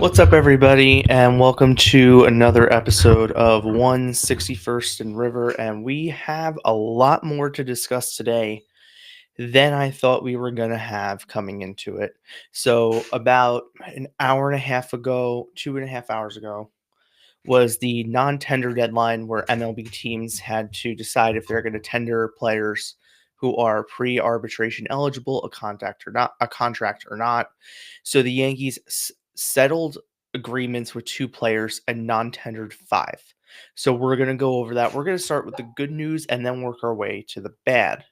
What's up, everybody, and welcome to another episode of 161st and River. And we have a lot more to discuss today than I thought we were going to have coming into it. So, about an hour and a half ago, 2.5 hours ago, was the non tender deadline where MLB teams had to decide if they're going to tender players who are pre-arbitration eligible a contract or not. So the Yankees settled agreements with two players and non-tendered five. So we're going to go over that. We're going to start with the good news and then work our way to the bad.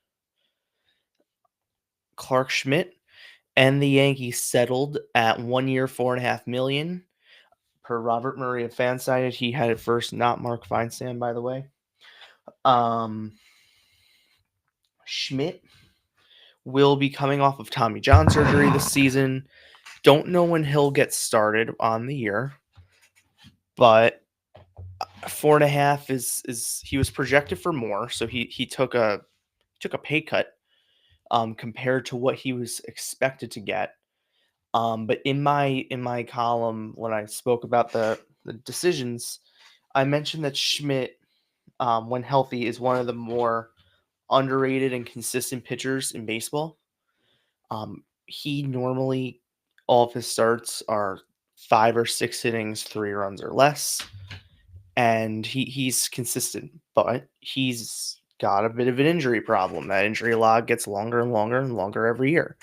Clark Schmidt and the Yankees settled at 1 year, $4.5 million. Per Robert Murray of Fansided, he had it first, not Mark Feinsand, by the way. Schmidt will be coming off of Tommy John surgery this season. Don't know when he'll get started on the year, but 4.5 is he was projected for more, so he took a pay cut compared to what he was expected to get. But in my column when I spoke about the decisions, I mentioned that Schmidt, when healthy, is one of the more underrated and consistent pitchers in baseball. He normally, all of his starts are 5 or 6 innings, 3 runs or less, and he's consistent, but he's got a bit of an injury problem. That injury log gets longer and longer and longer every year.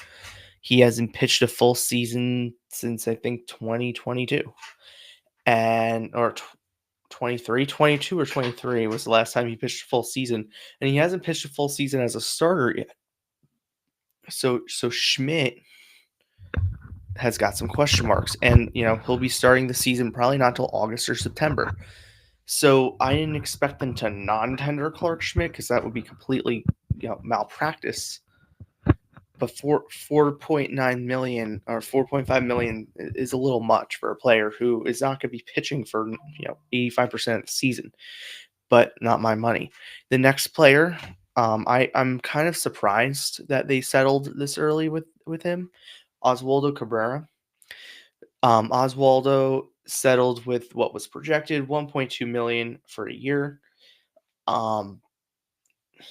He hasn't pitched a full season since I think 2022, and or 23, 22 or 23 was the last time he pitched a full season, and he hasn't pitched a full season as a starter yet. So Schmidt has got some question marks, and he'll be starting the season probably not until August or September. So I didn't expect them to non-tender Clark Schmidt because that would be completely malpractice. But 4.9 million or 4.5 million is a little much for a player who is not going to be pitching for 85% of the season. But not my money. The next player, I'm kind of surprised that they settled this early with him, Oswaldo Cabrera. Oswaldo settled with what was projected 1.2 million for a year.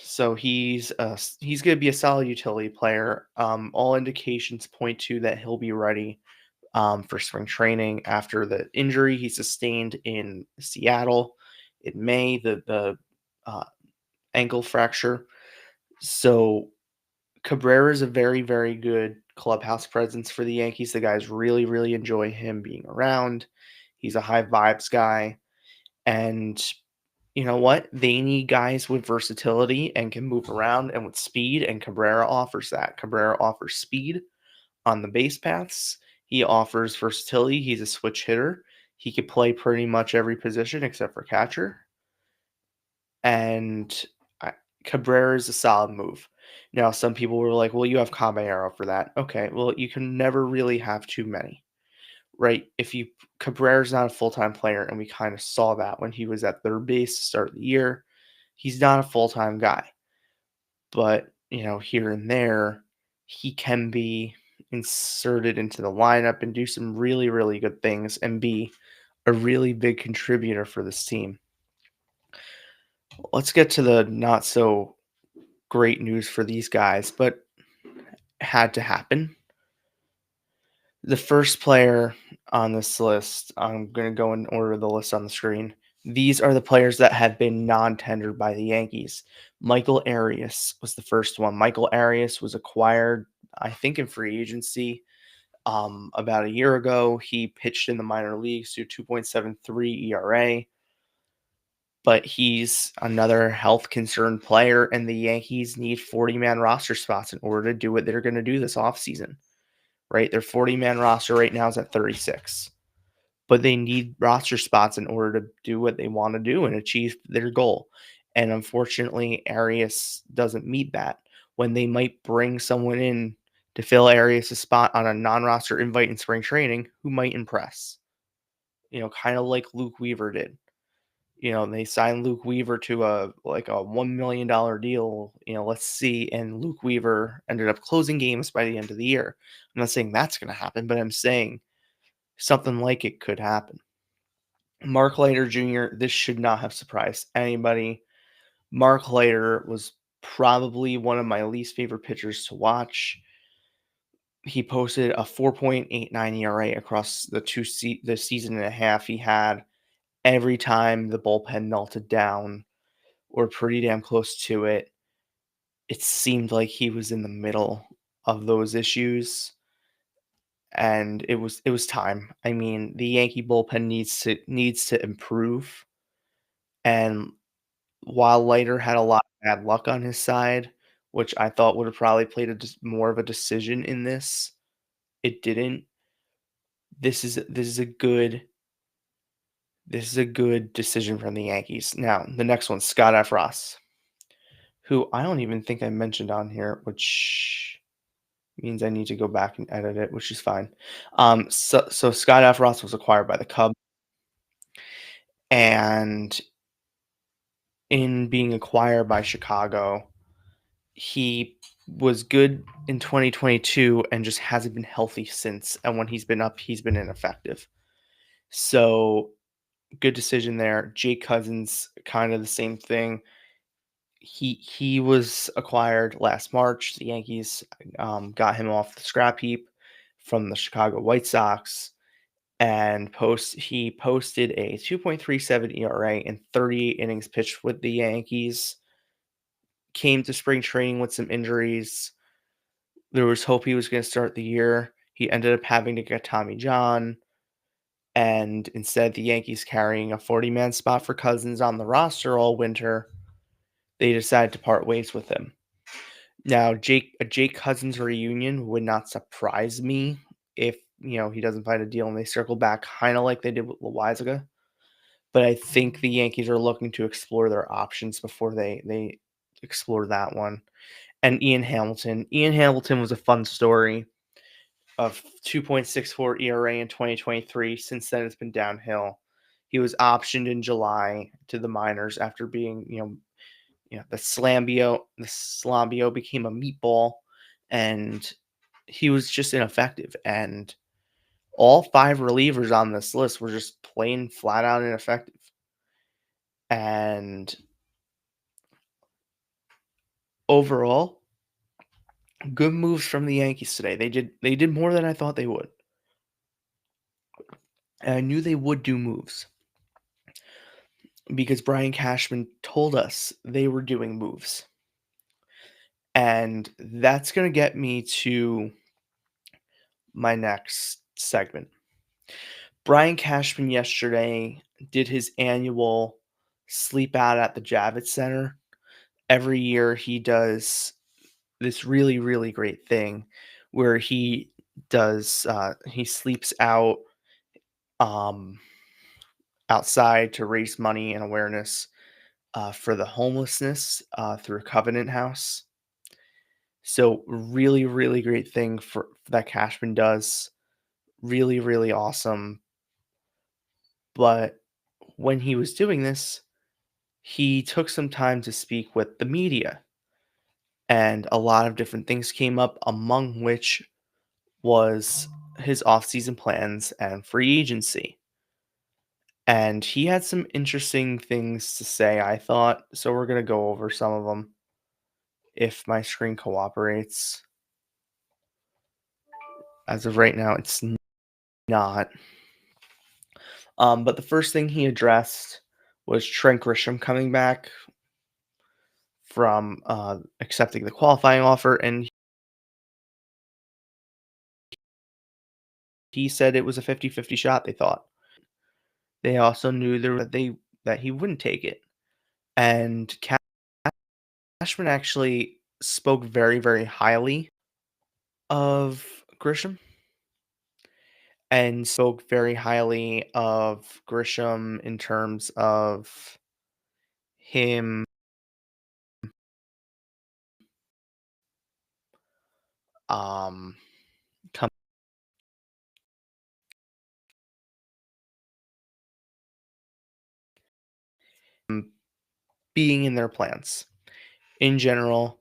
So he's going to be a solid utility player. All indications point to that he'll be ready for spring training after the injury he sustained in Seattle in May, the ankle fracture. So Cabrera is a very, very good clubhouse presence for the Yankees. The guys really, really enjoy him being around. He's a high vibes guy. And you know what? They need guys with versatility and can move around and with speed, and Cabrera offers that. Cabrera offers speed on the base paths. He offers versatility. He's a switch hitter. He could play pretty much every position except for catcher. And Cabrera is a solid move. Now, some people were like, well, you have Caballero for that. Okay, well, you can never really have too many, right? Cabrera's not a full-time player, and we kind of saw that when he was at third base to start the year. He's not a full-time guy. But, here and there, he can be inserted into the lineup and do some really, really good things and be a really big contributor for this team. Let's get to the not so great news for these guys, but had to happen. The first player on this list, I'm going to go in order of the list on the screen. These are the players that have been non-tendered by the Yankees. Michael Arias was the first one. Michael Arias was acquired, I think, in free agency about a year ago. He pitched in the minor leagues to 2.73 ERA. But he's another health concerned player, and the Yankees need 40-man roster spots in order to do what they're going to do this offseason, right? Their 40-man roster right now is at 36, but they need roster spots in order to do what they want to do and achieve their goal. And unfortunately, Arias doesn't meet that when they might bring someone in to fill Arias' spot on a non-roster invite in spring training who might impress, kind of like Luke Weaver did. They signed Luke Weaver to a $1 million deal. Let's see. And Luke Weaver ended up closing games by the end of the year. I'm not saying that's going to happen, but I'm saying something like it could happen. Mark Leiter Jr., this should not have surprised anybody. Mark Leiter was probably one of my least favorite pitchers to watch. He posted a 4.89 ERA across the season and a half he had every time the bullpen melted down or pretty damn close to it. It seemed like he was in the middle of those issues, and it was time. I mean, the Yankee bullpen needs to improve, and while Leiter had a lot of bad luck on his side, which I thought would have probably played more of a decision in this, it didn't. This is a good decision from the Yankees. Now, the next one, Scott F. Ross, who I don't even think I mentioned on here, which means I need to go back and edit it, which is fine. So Scott F. Ross was acquired by the Cubs, and in being acquired by Chicago, he was good in 2022 and just hasn't been healthy since. And when he's been up, he's been ineffective. So good decision there. Jake Cousins, kind of the same thing. He was acquired last March. The Yankees got him off the scrap heap from the Chicago White Sox, and he posted a 2.37 ERA in 38 innings pitched with the Yankees. Came to spring training with some injuries. There was hope he was going to start the year. He ended up having to get Tommy John, and instead the Yankees carrying a 40-man spot for Cousins on the roster all winter, they decided to part ways with him. Now, a Jake Cousins reunion would not surprise me if, he doesn't find a deal and they circle back kind of like they did with Loizaga. But I think the Yankees are looking to explore their options before they explore that one. And Ian Hamilton. Ian Hamilton was a fun story of 2.64 ERA in 2023. Since then, it's been downhill. He was optioned in July to the minors after being, the Slambio became a meatball, and he was just ineffective. And all 5 relievers on this list were just plain flat out ineffective. And overall, good moves from the Yankees today. They did more than I thought they would. And I knew they would do moves because Brian Cashman told us they were doing moves. And that's going to get me to my next segment. Brian Cashman yesterday did his annual sleep out at the Javits Center. Every year he does this really, really great thing where he sleeps out outside to raise money and awareness for the homelessness through Covenant House. So really, really great thing for that Cashman does. Really, really awesome. But when he was doing this, he took some time to speak with the media. And a lot of different things came up, among which was his off-season plans and free agency. And he had some interesting things to say, I thought. So we're going to go over some of them if my screen cooperates. As of right now, it's not. But the first thing he addressed was Trent Grisham coming back from accepting the qualifying offer, and he said it was a 50-50 shot, they thought. They also knew that he wouldn't take it. And Cashman actually spoke very, very highly of Grisham and spoke very highly of Grisham in terms of him um being in their plans. In general,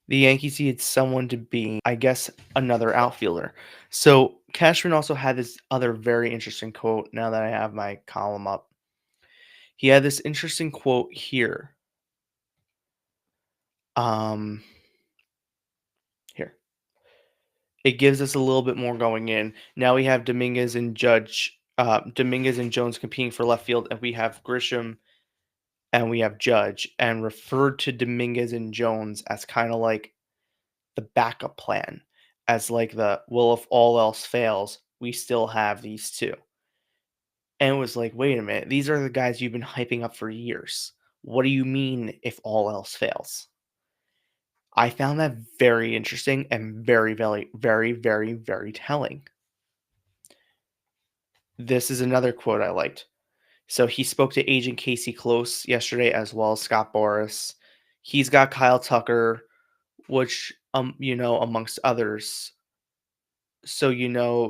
the Yankees needed someone to be, I guess, another outfielder. So Cashman also had this other very interesting quote now that I have my column up. He had this interesting quote here. Um, Here. It gives us a little bit more going in. Now we have Dominguez and Jones competing for left field, and we have Grisham and we have Judge, and referred to Dominguez and Jones as kind of like the backup plan, as like the well, if all else fails, we still have these two. And it was like, wait a minute, these are the guys you've been hyping up for years. What do you mean if all else fails? I found that very interesting and very, very, very, very, very telling. This is another quote I liked. So he spoke to agent Casey Close yesterday as well as Scott Boras. He's got Kyle Tucker, which amongst others. So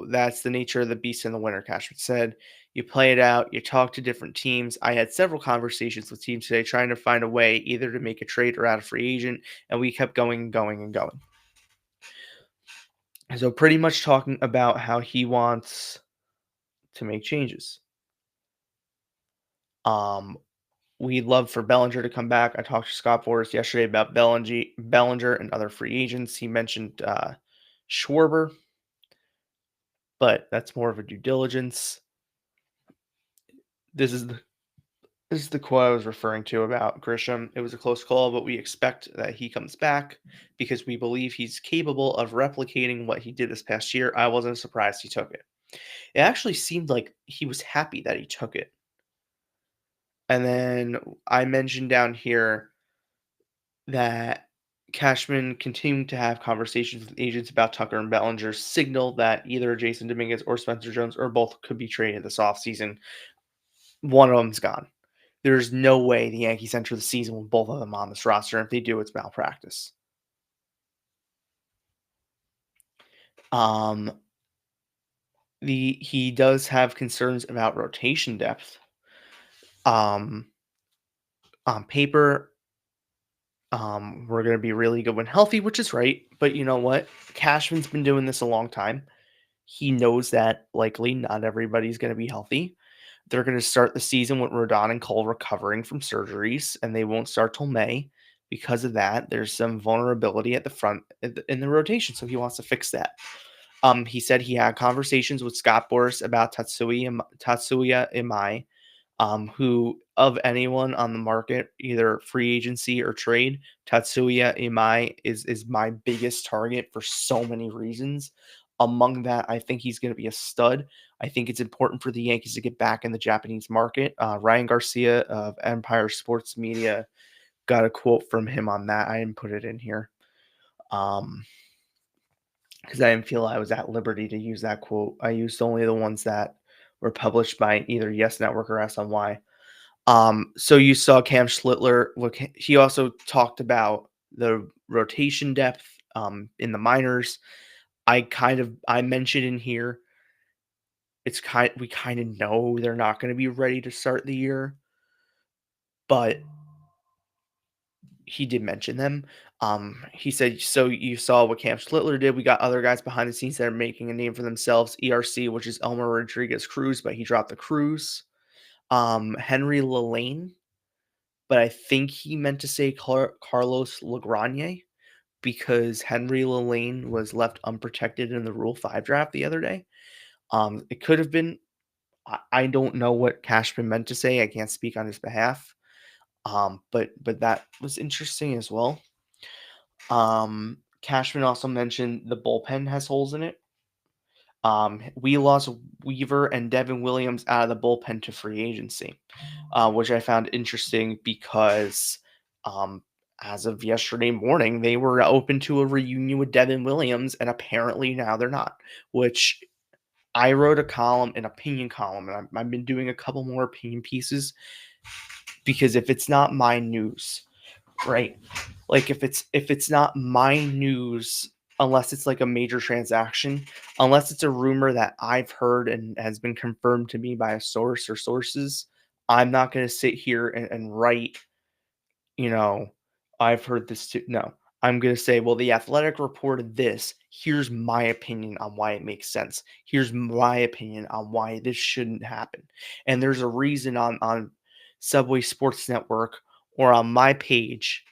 that's the nature of the beast in the winter, Cashman said. You play it out, you talk to different teams. I had several conversations with teams today trying to find a way either to make a trade or add a free agent, and we kept going and going and going. So pretty much talking about how he wants to make changes. We'd love for Bellinger to come back. I talked to Scott Boras yesterday about Bellinger and other free agents. He mentioned Schwarber, but that's more of a due diligence. This is the quote I was referring to about Grisham. It was a close call, but we expect that he comes back because we believe he's capable of replicating what he did this past year. I wasn't surprised he took it. It actually seemed like he was happy that he took it. And then I mentioned down here that Cashman continuing to have conversations with agents about Tucker and Bellinger signal that either Jason Dominguez or Spencer Jones or both could be traded this offseason. One of them's gone. There's no way the Yankees enter the season with both of them on this roster. If they do, it's malpractice. He does have concerns about rotation depth. On paper, we're going to be really good when healthy, which is right. But you know what? Cashman's been doing this a long time. He knows that likely not everybody's going to be healthy. They're going to start the season with Rodon and Cole recovering from surgeries, and they won't start till May. Because of that, there's some vulnerability at the front in the rotation, so he wants to fix that. He said he had conversations with Scott Boras about Tatsuya Imai, who of anyone on the market, either free agency or trade, Tatsuya Imai is my biggest target for so many reasons. Among that, I think he's going to be a stud. I think it's important for the Yankees to get back in the Japanese market. Ryan Garcia of Empire Sports Media got a quote from him on that. I didn't put it in here because I didn't feel I was at liberty to use that quote. I used only the ones that were published by either Yes Network or SNY. So you saw Cam Schlittler. Look, he also talked about the rotation depth in the minors. I mentioned in here, we kind of know they're not going to be ready to start the year, but he did mention them. He said, so you saw what Cam Schlittler did. We got other guys behind the scenes that are making a name for themselves. ERC, which is Elmer Rodriguez Cruz, but he dropped the Cruz. Henry Lelaine, but I think he meant to say Carlos Lagranye because Henry Lelaine was left unprotected in the Rule 5 draft the other day. It could have been. I don't know what Cashman meant to say. I can't speak on his behalf. But that was interesting as well. Cashman also mentioned the bullpen has holes in it. We lost Weaver and Devin Williams out of the bullpen to free agency, which I found interesting because as of yesterday morning, they were open to a reunion with Devin Williams, and apparently now they're not, which I wrote an opinion column, and I've been doing a couple more opinion pieces because if it's not my news, right? Like if it's not my news, unless it's like a major transaction, unless it's a rumor that I've heard and has been confirmed to me by a source or sources, I'm not going to sit here and write, I've heard this too. No, I'm going to say, well, the Athletic reported this. Here's my opinion on why it makes sense. Here's my opinion on why this shouldn't happen. And there's a reason on Subway Sports Network or on my page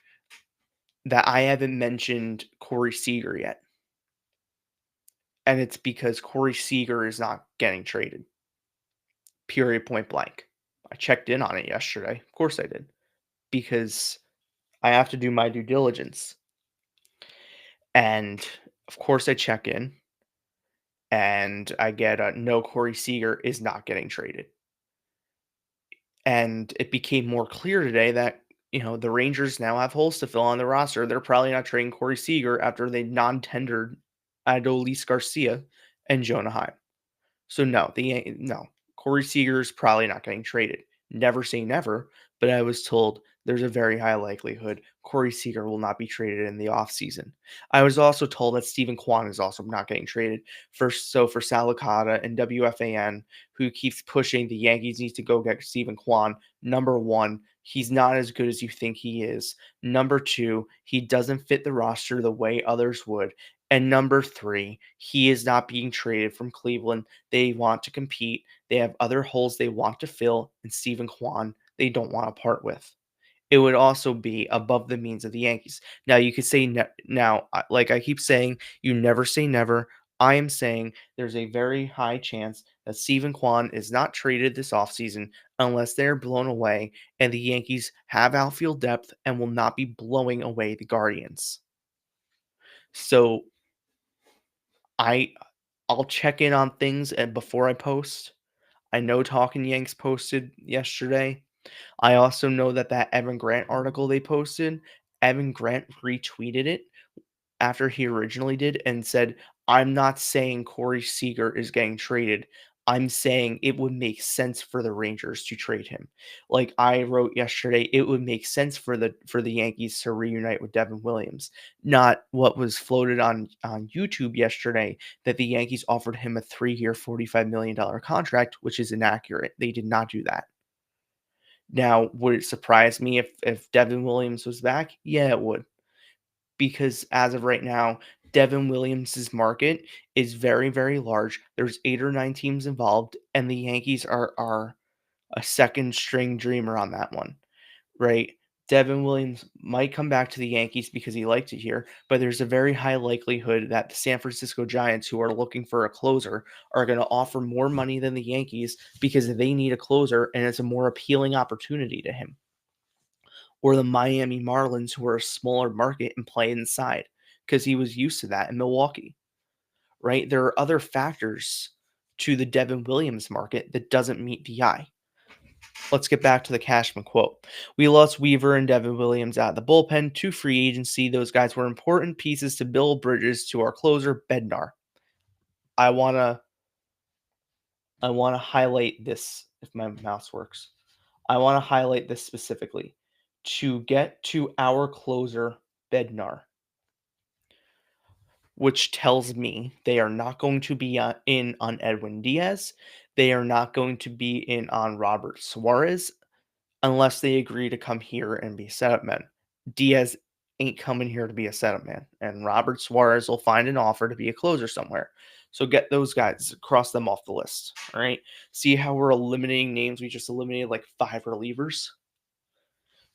that I haven't mentioned Corey Seager yet. And it's because Corey Seager is not getting traded. Period, point blank. I checked in on it yesterday. Of course I did. Because I have to do my due diligence. And of course I check in and I get a no, Corey Seager is not getting traded. And it became more clear today that, the Rangers now have holes to fill on the roster. They're probably not trading Corey Seager after they non-tendered Adolis Garcia and Jonah Heim. So no, Corey Seager is probably not getting traded. Never say never, but I was told there's a very high likelihood Corey Seager will not be traded in the offseason. I was also told that Stephen Kwan is also not getting traded. For Salicata and WFAN, who keeps pushing the Yankees need to go get Stephen Kwan, number one, he's not as good as you think he is. Number two, he doesn't fit the roster the way others would. And number three, he is not being traded from Cleveland. They want to compete. They have other holes they want to fill, and Stephen Kwan they don't want to part with. It would also be above the means of the Yankees. Now, you could say like I keep saying, you never say never. I am saying there's a very high chance that Stephen Kwan is not traded this offseason unless they're blown away and the Yankees have outfield depth and will not be blowing away the Guardians. So I'll check in on things and before I post. I know Talking Yanks posted yesterday. I also know that Evan Grant article they posted, Evan Grant retweeted it after he originally did and said, "I'm not saying Corey Seager is getting traded. I'm saying it would make sense for the Rangers to trade him." Like I wrote yesterday, it would make sense for the Yankees to reunite with Devin Williams, not what was floated on YouTube yesterday that the Yankees offered him a 3-year, $45 million contract, which is inaccurate. They did not do that. Now, would it surprise me if Devin Williams was back? Yeah, it would. Because as of right now, Devin Williams's market is very, very large. There's 8 or 9 teams involved, and the Yankees are a second string dreamer on that one, right? Devin Williams might come back to the Yankees because he liked it here, but there's a very high likelihood that the San Francisco Giants, who are looking for a closer, are going to offer more money than the Yankees because they need a closer and it's a more appealing opportunity to him. Or the Miami Marlins, who are a smaller market and play inside because he was used to that in Milwaukee, right? There are other factors to the Devin Williams market that doesn't meet the eye. Let's get back to the Cashman quote. "We lost Weaver and Devin Williams out of the bullpen to free agency. Those guys were important pieces to build bridges to our closer, Bednar." I wanna highlight this if my mouse works. I want to highlight this specifically. To get to our closer, Bednar, which tells me they are not going to be in on Edwin Diaz. They are not going to be in on Robert Suarez unless they agree to come here and be setup men. Diaz ain't coming here to be a setup man, and Robert Suarez will find an offer to be a closer somewhere. So get those guys, cross them off the list. All right. See how we're eliminating names? We just eliminated like 5 relievers.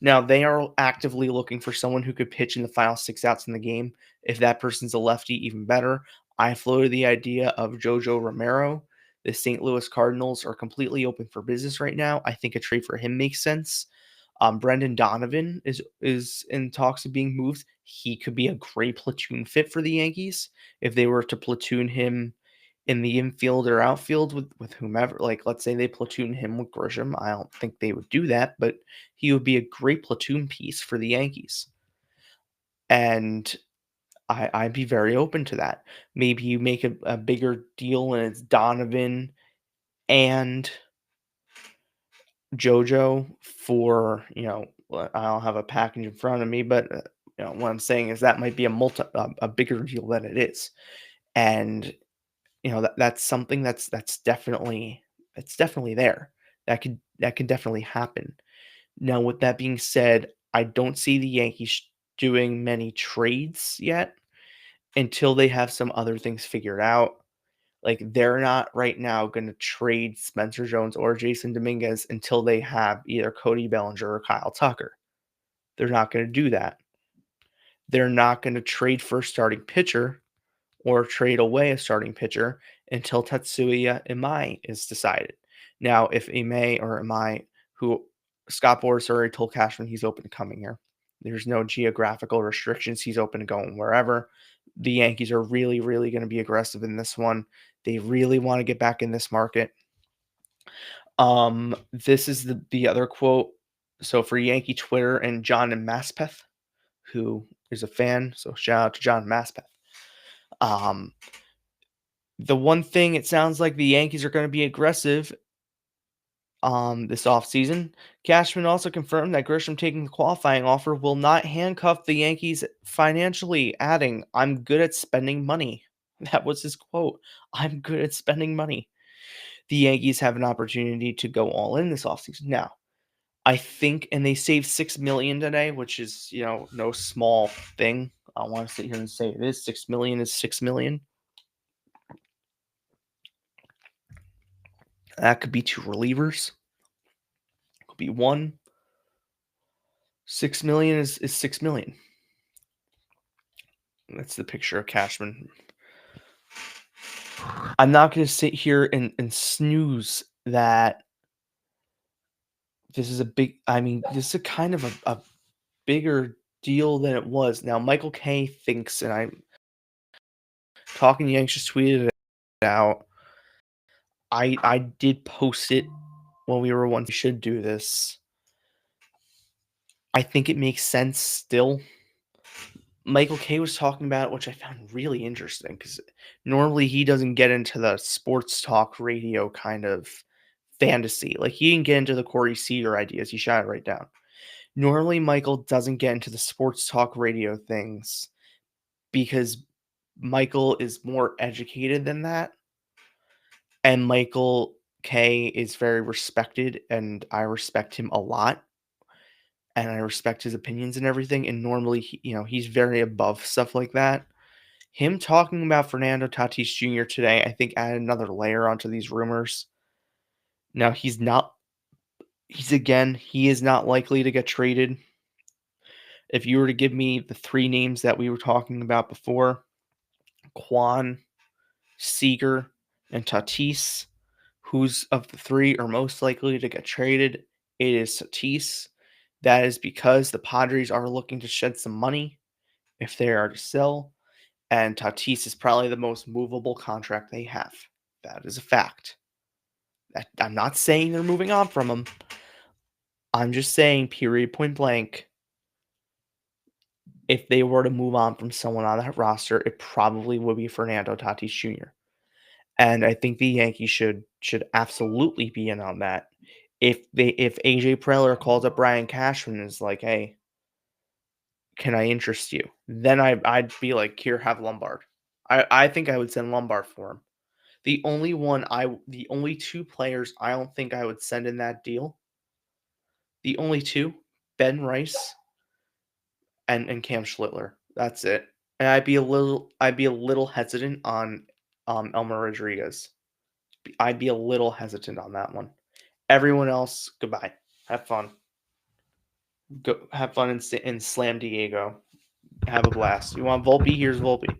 Now they are actively looking for someone who could pitch in the final 6 outs in the game. If that person's a lefty, even better. I floated the idea of Jojo Romero. The St. Louis Cardinals are completely open for business right now. I think a trade for him makes sense. Brendan Donovan is in talks of being moved. He could be a great platoon fit for the Yankees if they were to platoon him in the infield or outfield with whomever. Like, let's say they platoon him with Grisham. I don't think they would do that, but he would be a great platoon piece for the Yankees. And I'd be very open to that. Maybe you make a bigger deal and it's Donovan and JoJo for, I don't have a package in front of me, but what I'm saying is that might be a bigger deal than it is. And that's something that's definitely there. That could definitely happen. Now, with that being said, I don't see the Yankees doing many trades yet until they have some other things figured out. Like, they're not right now going to trade Spencer Jones or Jason Dominguez until they have either Cody Bellinger or Kyle Tucker. They're not going to do that. They're not going to trade for a starting pitcher or trade away a starting pitcher until Tatsuya Imai is decided. Now, if Imai or Imai, who Scott Boras already told Cashman he's open to coming here, there's no geographical restrictions. He's open to going wherever. The Yankees are really, really going to be aggressive in this one. They really want to get back in this market. This is the other quote. So for Yankee Twitter and John and Maspeth, who is a fan, so shout out to John Maspeth. The one thing it sounds like the Yankees are going to be aggressive this offseason. Cashman also confirmed that Grisham taking the qualifying offer will not handcuff the Yankees financially, adding, "I'm good at spending money." That was his quote. "I'm good at spending money." The Yankees have an opportunity to go all in this offseason. Now, I think, and they saved $6 million today, which is, no small thing. I want to sit here and say it is. $6 million is $6 million. That could be 2 relievers. It could be 1. $6 million is $6 million. That's the picture of Cashman. I'm not going to sit here and snooze that this is this is a kind of a bigger deal than it was. Now, Michael K thinks, and I'm talking Yanks just tweeted it out. I did post it when we should do this. I think it makes sense still. Michael K was talking about it, which I found really interesting because normally he doesn't get into the sports talk radio kind of fantasy. Like, he didn't get into the Corey Seager ideas. He shot it right down. Normally, Michael doesn't get into the sports talk radio things because Michael is more educated than that. And Michael K is very respected, and I respect him a lot. And I respect his opinions and everything. And normally, he's very above stuff like that. Him talking about Fernando Tatis Jr. today, I think, added another layer onto these rumors. Now, he is not likely to get traded. If you were to give me the 3 names that we were talking about before, Kwan, Seager, and Tatis, who's of the 3 are most likely to get traded? It is Tatis. That is because the Padres are looking to shed some money if they are to sell, and Tatis is probably the most movable contract they have. That is a fact. I'm not saying they're moving on from him. I'm just saying, period, point blank, if they were to move on from someone on that roster, it probably would be Fernando Tatis Jr. And I think the Yankees should absolutely be in on that. If AJ Preller calls up Brian Cashman and is like, "Hey, can I interest you?" Then I'd be like, "Here, have Lombard." I think I would send Lombard for him. The only 2 players I don't think I would send in that deal. The only 2, Ben Rice and Cam Schlittler. That's it. And I'd be a little hesitant on Elmer Rodriguez. I'd be a little hesitant on that one. Everyone else, goodbye. Have fun. Go have fun in Slam Diego. Have a blast. You want Volpe? Here's Volpe.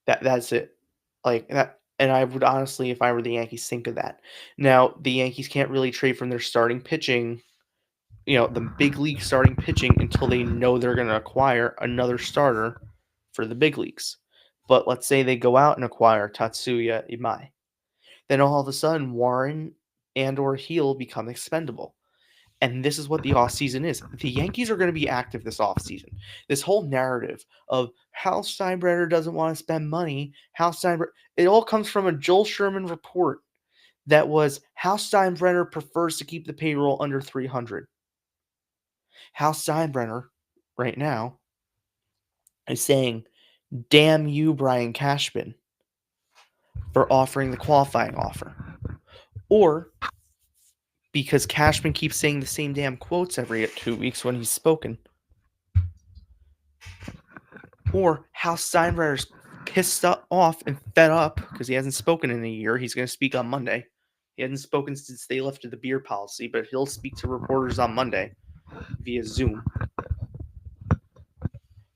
That's it. Like that. And I would honestly, if I were the Yankees, think of that. Now, the Yankees can't really trade from their starting pitching, the big league starting pitching, until they know they're going to acquire another starter for the big leagues. But let's say they go out and acquire Tatsuya Imai. Then all of a sudden, Warren and or Heel become expendable. And this is what the offseason is. The Yankees are going to be active this offseason. This whole narrative of Hal Steinbrenner doesn't want to spend money, it all comes from a Joel Sherman report that was Hal Steinbrenner prefers to keep the payroll under 300. Hal Steinbrenner, right now, is saying, "Damn you, Brian Cashman, for offering the qualifying offer." Or because Cashman keeps saying the same damn quotes every 2 weeks when he's spoken. Or Hal Steinbrenner's pissed off and fed up because he hasn't spoken in a year. He's going to speak on Monday. He hasn't spoken since they lifted the beer policy, but he'll speak to reporters on Monday via Zoom.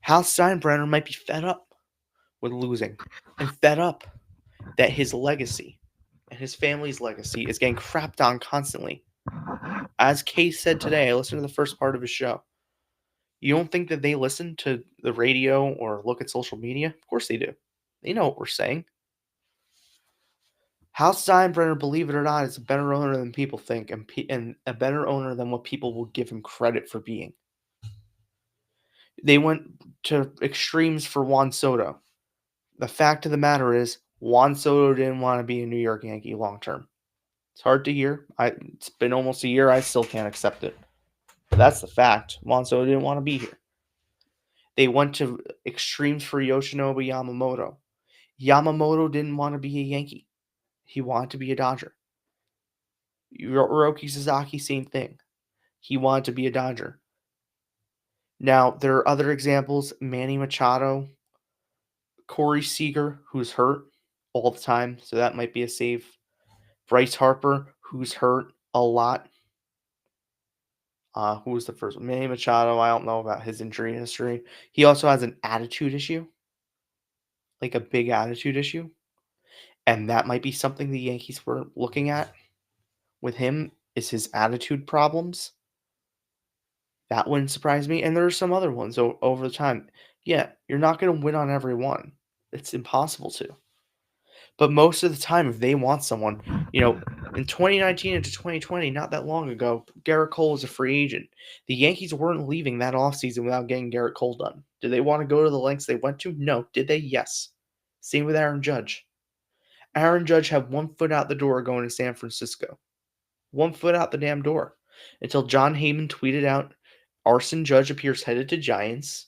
Hal Steinbrenner might be fed up with losing and fed up that his legacy and his family's legacy is getting crapped on constantly. As Case said today, I listened to the first part of his show. You don't think that they listen to the radio or look at social media? Of course they do. They know what we're saying. Hal Steinbrenner, believe it or not, is a better owner than people think and a better owner than what people will give him credit for being. They went to extremes for Juan Soto. The fact of the matter is, Juan Soto didn't want to be a New York Yankee long term. It's hard to hear. It's been almost a year. I still can't accept it. But that's the fact. Juan Soto didn't want to be here. They went to extremes for Yoshinobu Yamamoto. Yamamoto didn't want to be a Yankee. He wanted to be a Dodger. Hiroki Sasaki, same thing. He wanted to be a Dodger. Now, there are other examples. Manny Machado, Corey Seager, who's hurt all the time, so that might be a save. Bryce Harper, who's hurt a lot. Who was the first one? Manny Machado, I don't know about his injury history. He also has an attitude issue, like a big attitude issue. And that might be something the Yankees were looking at with him, is his attitude problems. That wouldn't surprise me. And there are some other ones over the time. Yeah, you're not going to win on every one. It's impossible to. But most of the time, if they want someone, in 2019 into 2020, not that long ago, Garrett Cole was a free agent. The Yankees weren't leaving that offseason without getting Garrett Cole done. Did they want to go to the lengths they went to? No. Did they? Yes. Same with Aaron Judge. Aaron Judge had 1 foot out the door going to San Francisco. 1 foot out the damn door. Until John Heyman tweeted out, Arson Judge appears headed to Giants,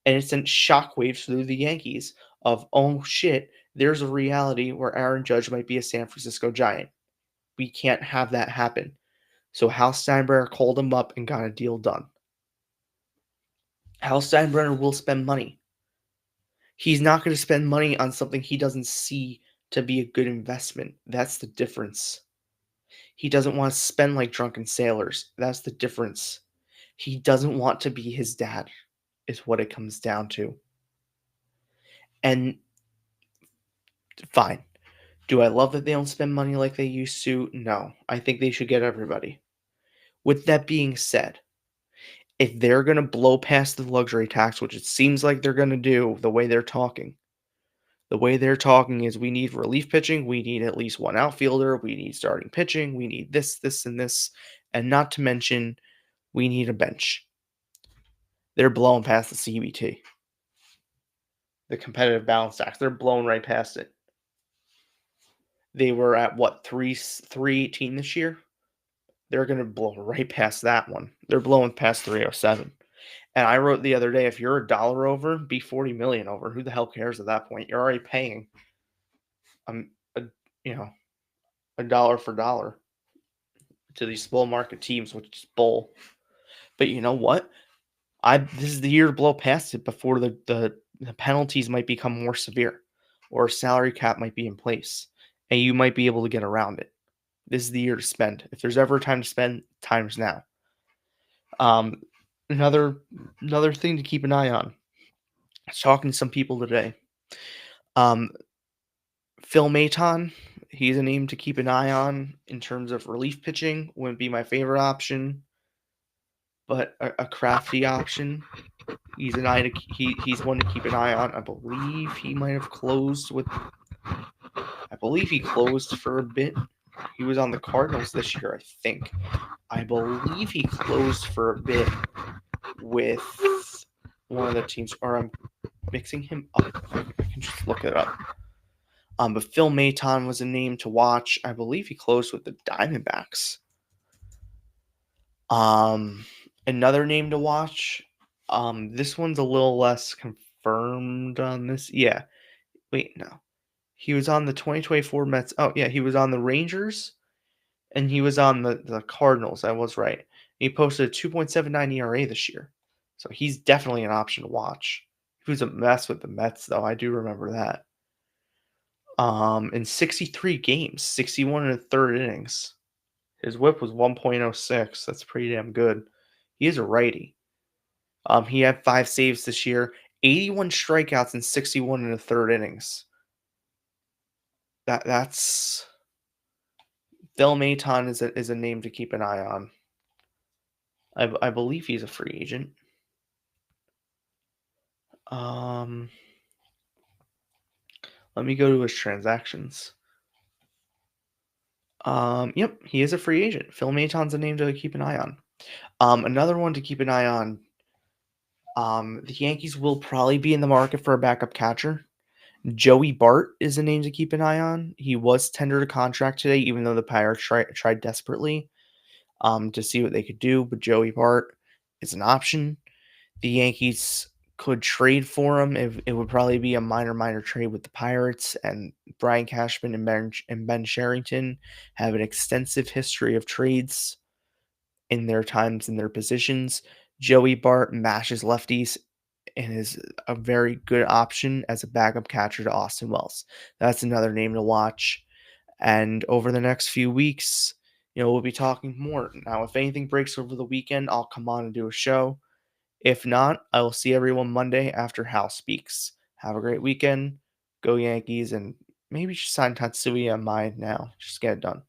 and it sent shockwaves through the Yankees of, oh shit, there's a reality where Aaron Judge might be a San Francisco Giant. We can't have that happen. So Hal Steinbrenner called him up and got a deal done. Hal Steinbrenner will spend money. He's not going to spend money on something he doesn't see to be a good investment. That's the difference. He doesn't want to spend like drunken sailors. That's the difference. He doesn't want to be his dad, is what it comes down to. And fine. Do I love that they don't spend money like they used to? No. I think they should get everybody. With that being said, if they're going to blow past the luxury tax, which it seems like they're going to do the way they're talking is we need relief pitching, we need at least one outfielder, we need starting pitching, we need this, and this, and not to mention we need a bench. They're blowing past the CBT. The competitive balance tax. They're blowing right past it. They were at 318 this year? They're going to blow right past that one. They're blowing past 307. And I wrote the other day, if you're $1 over, be 40 million over. Who the hell cares at that point? You're already paying a dollar for dollar to these small market teams, which is bull. But you know what? This is the year to blow past it before the penalties might become more severe, or a salary cap might be in place, and you might be able to get around it. This is the year to spend. If there's ever a time to spend, time's now. Another thing to keep an eye on. I was talking to some people today. Phil Maton, he's a name to keep an eye on in terms of relief pitching. Wouldn't be my favorite option, but a crafty option. He's he's one to keep an eye on. I believe he might have closed he closed for a bit. He was on the Cardinals this year, I think. I believe he closed for a bit with one of the teams, or I'm mixing him up. I can just look it up. But Phil Maton was a name to watch. I believe he closed with the Diamondbacks. Another name to watch. This one's a little less confirmed on this. Yeah. Wait, no. He was on the 2024 Mets. Oh, yeah, he was on the Rangers And he was on the Cardinals, I was right. He posted a 2.79 ERA this year. So he's definitely an option to watch. He was a mess with the Mets, though, I do remember that. In 63 games, 61 and a third innings. His whip was 1.06. That's pretty damn good. He is a righty. He had 5 saves this year, 81 strikeouts in 61 and a third innings. That's Phil Maton is a name to keep an eye on. I believe he's a free agent. Um, Let me go to his transactions. Yep, he is a free agent. Phil Maton's a name to keep an eye on. Another one to keep an eye on. The Yankees will probably be in the market for a backup catcher. Joey Bart is a name to keep an eye on. He was tendered a contract today, even though the Pirates tried desperately to see what they could do. But Joey Bart is an option. The Yankees could trade for him. If it would probably be a minor trade with the Pirates, and Brian Cashman and Ben Sherrington have an extensive history of trades in their times in their positions. Joey Bart mashes lefties and is a very good option as a backup catcher to Austin Wells. That's another name to watch. And over the next few weeks, we'll be talking more. Now, if anything breaks over the weekend, I'll come on and do a show. If not, I will see everyone Monday after Hal speaks. Have a great weekend. Go Yankees, and maybe just sign Tatsuya on mine now. Just get it done.